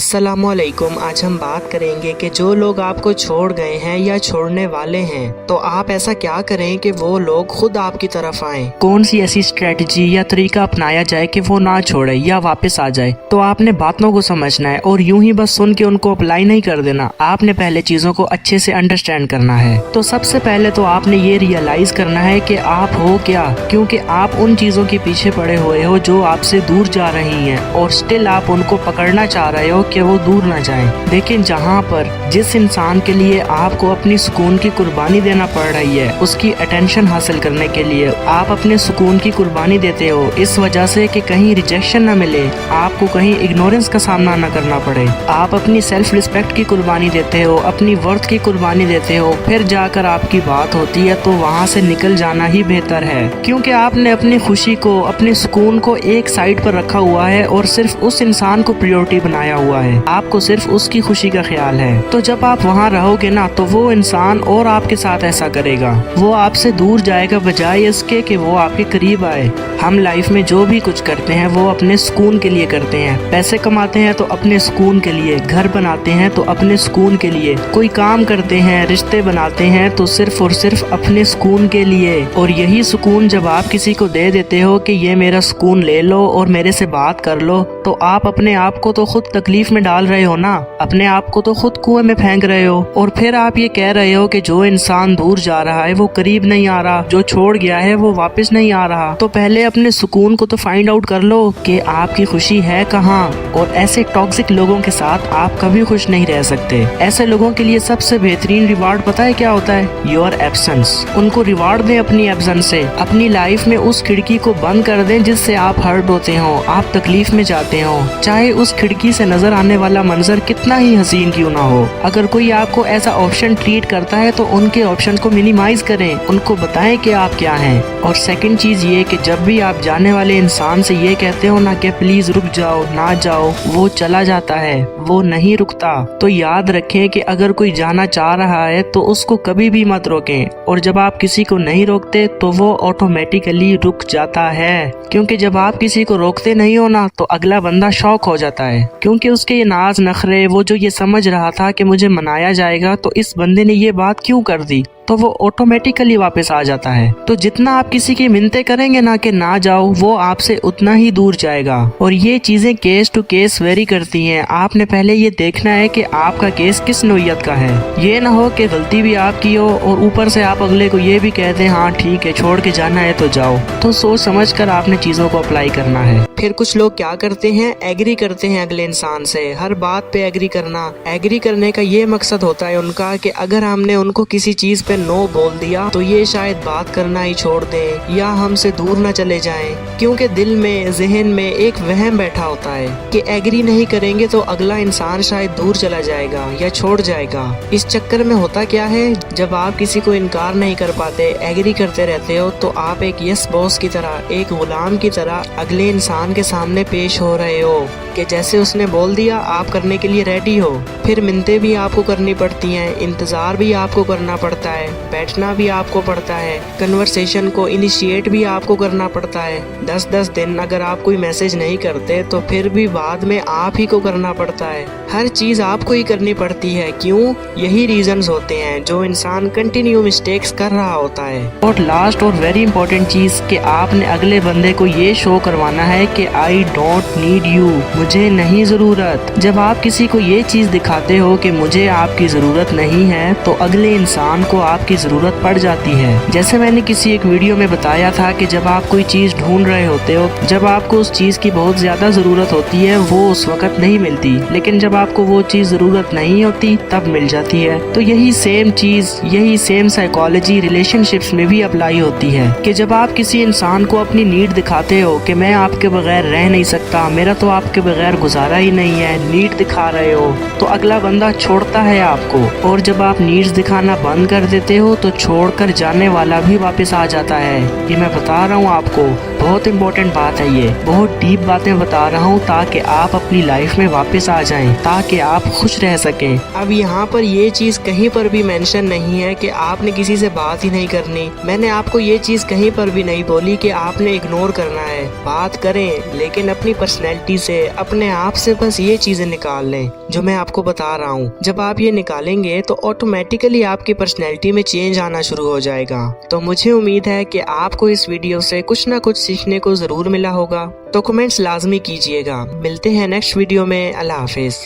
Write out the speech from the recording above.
अस्सलामुअलैकुम। आज हम बात करेंगे कि जो लोग आपको छोड़ गए हैं या छोड़ने वाले हैं तो आप ऐसा क्या करें कि वो लोग खुद आपकी तरफ आएं। कौन सी ऐसी स्ट्रेटजी या तरीका अपनाया जाए कि वो ना छोड़े या वापस आ जाए। तो आपने बातों को समझना है और यूं ही बस सुन के उनको अप्लाई नहीं कर देना। आपने पहले चीजों को अच्छे से अंडरस्टैंड करना है। तो सबसे पहले तो आपने ये रियलाइज करना है कि आप हो क्या, क्योंकि आप उन चीजों के पीछे पड़े हुए हो जो आपसे दूर जा रही हैं और स्टिल आप उनको पकड़ना चाह रहे हो कि वो दूर ना जाएं। लेकिन जहाँ पर जिस इंसान के लिए आपको अपनी सुकून की कुर्बानी देना पड़ रही है, उसकी अटेंशन हासिल करने के लिए आप अपने सुकून की कुर्बानी देते हो इस वजह से कि कहीं रिजेक्शन न मिले, आपको कहीं इग्नोरेंस का सामना न करना पड़े। आप अपनी सेल्फ रिस्पेक्ट की कुर्बानी देते हो, अपनी वर्थ की कुर्बानी देते हो, फिर जाकर आपकी बात होती है तो वहाँ से निकल जाना ही बेहतर है, क्योंकि आपने अपनी खुशी को, अपने सुकून को एक साइड पर रखा हुआ है और सिर्फ उस इंसान को प्रायोरिटी बनाया हुआ है। आपको सिर्फ उसकी खुशी का ख्याल है। तो जब आप वहाँ रहोगे ना तो वो इंसान और आपके साथ ऐसा करेगा, वो आपसे दूर जाएगा बजाय इसके कि वो आपके करीब आए। हम लाइफ में जो भी कुछ करते हैं वो अपने सुकून के लिए करते हैं। पैसे कमाते हैं तो अपने सुकून के लिए, घर बनाते हैं तो अपने सुकून के लिए, कोई काम करते हैं, रिश्ते बनाते हैं तो सिर्फ और सिर्फ अपने सुकून के लिए। और यही सुकून जब आप किसी को दे देते हो कि ये मेरा सुकून ले लो और मेरे से बात कर लो, तो आप अपने आप को तो खुद तकलीफ में डाल रहे हो ना, अपने आप को तो खुद कुएं में फेंक रहे हो। और फिर आप ये कह रहे हो कि जो इंसान दूर जा रहा है वो करीब नहीं आ रहा, जो छोड़ गया है वो वापस नहीं आ रहा। तो पहले अपने सुकून को तो फाइंड आउट कर लो कि आपकी खुशी है कहाँ। और ऐसे टॉक्सिक लोगों के साथ आप कभी खुश नहीं रह सकते। ऐसे लोगों के लिए सबसे बेहतरीन रिवार्ड पता है क्या होता है? Your absence. उनको रिवार्ड दें अपनी एब्सेंस से। अपनी लाइफ में उस खिड़की को बंद कर दें जिससे आप हर्ट होते हो, आप तकलीफ में जाते हो, चाहे उस खिड़की से नजर आने वाला मंजर कितना ही हसीन क्यों ना हो। अगर कोई आपको ऐसा ऑप्शन ट्रीट करता है तो उनके ऑप्शन को मिनिमाइज करें, उनको बताएं कि आप क्या हैं। और सेकंड चीज ये कि जब भी आप जाने वाले इंसान से ये कहते हो ना कि प्लीज रुक जाओ, ना जाओ, वो चला जाता है, वो नहीं रुकता। तो याद रखें कि अगर कोई जाना चाह रहा है तो उसको कभी भी मत रोकें, और जब आप किसी को नहीं रोकते तो वो ऑटोमेटिकली रुक जाता है। क्योंकि जब आप किसी को रोकते नहीं हो ना तो अगला बंदा शॉक हो जाता है, क्योंकि उसके ये नाज नखरे, वो जो ये समझ रहा था कि मुझे मनाया जाएगा तो इस बंदे ने ये बात क्यों कर दी, तो वो ऑटोमेटिकली वापस आ जाता है। तो जितना आप किसी की मिन्नतें करेंगे ना कि ना जाओ, वो आपसे उतना ही दूर जाएगा। और ये चीजें केस टू केस वेरी करती हैं। आपने पहले ये देखना है कि आपका केस किस नौयत का है। ये ना हो कि गलती भी आपकी हो और ऊपर से आप अगले को ये भी कह दें हाँ ठीक है, छोड़ के जाना है तो जाओ। तो सोच समझ कर आपने चीजों को अप्लाई करना है। फिर कुछ लोग क्या करते हैं, एग्री करते हैं अगले इंसान से, हर बात पे एग्री करना। एग्री करने का ये मकसद होता है उनका कि अगर हमने उनको किसी चीज पे नो बोल दिया तो ये शायद बात करना ही छोड़ दें या हमसे दूर न चले जाएं, क्योंकि दिल में, जहन में एक वहम बैठा होता है कि एग्री नहीं करेंगे तो अगला इंसान शायद दूर चला जाएगा या छोड़ जाएगा। इस चक्कर में होता क्या है, जब आप किसी को इनकार नहीं कर पाते, एग्री करते रहते हो, तो आप एक यस बॉस की तरह, एक गुलाम की तरह अगले इंसान के सामने पेश हो रहे हो कि जैसे उसने बोल दिया आप करने के लिए रेडी हो। फिर मिन्नतें भी आपको करनी पड़ती हैं, इंतजार भी आपको करना पड़ता है, बैठना भी आपको पड़ता है, कन्वर्सेशन को इनिशिएट भी आपको करना पड़ता है। 10-10 दिन अगर आप कोई मैसेज नहीं करते तो फिर भी बाद में आप ही को करना पड़ता है। हर चीज आपको ही करनी पड़ती है। क्यों? यही रीजंस होते हैं जो इंसान कंटिन्यू मिस्टेक्स कर रहा होता है। और लास्ट और वेरी इंपॉर्टेंट चीज कि आपने अगले बंदे को ये शो करवाना है कि आई डोंट नीड यू, मुझे नहीं जरूरत। जब आप किसी को ये चीज दिखाते हो कि मुझे आपकी जरूरत नहीं है तो अगले इंसान को आपकी जरूरत पड़ जाती है। जैसे मैंने किसी एक वीडियो में बताया था कि जब आप कोई चीज ढूंढ रहे होते हो, जब आपको उस चीज की बहुत ज्यादा जरूरत होती है वो उस वक्त नहीं मिलती, लेकिन जब आपको वो चीज जरूरत नहीं होती तब मिल जाती है। तो यही सेम चीज, यही सेम साइकोलॉजी रिलेशनशिप्स में भी अप्लाई होती है कि जब आप किसी इंसान को अपनी नीड दिखाते हो कि मैं आपके बगैर रह नहीं सकता, मेरा तो आपके बगैर गुजारा ही नहीं है, नीड दिखा रहे हो, तो अगला बंदा छोड़ता है आपको। और जब आप नीड्स दिखाना बंद कर देते हो तो छोड़कर जाने वाला भी वापस आ जाता है। ये मैं बता रहा हूँ आपको। बहुत इम्पोर्टेंट बात है, ये बहुत डीप बातें बता रहा हूँ ताकि आप अपनी लाइफ में वापस आ जाएं, ताकि आप खुश रह सकें। अब यहाँ पर ये चीज कहीं पर भी मेंशन नहीं है कि आपने किसी से बात ही नहीं करनी। मैंने आपको ये चीज कहीं पर भी नहीं बोली कि आपने इग्नोर करना है। बात करें लेकिन अपनी पर्सनैलिटी से, अपने आप से बस ये चीजें निकाल लें जो मैं आपको बता रहा हूँ। जब आप ये निकालेंगे तो ऑटोमेटिकली आपकी पर्सनैलिटी में चेंज आना शुरू हो जाएगा। तो मुझे उम्मीद है कि आपको इस वीडियो से कुछ ना कुछ सीखने को जरूर मिला होगा। तो कमेंट्स लाजमी कीजिएगा। मिलते हैं नेक्स्ट वीडियो में। अल्लाह हाफिज।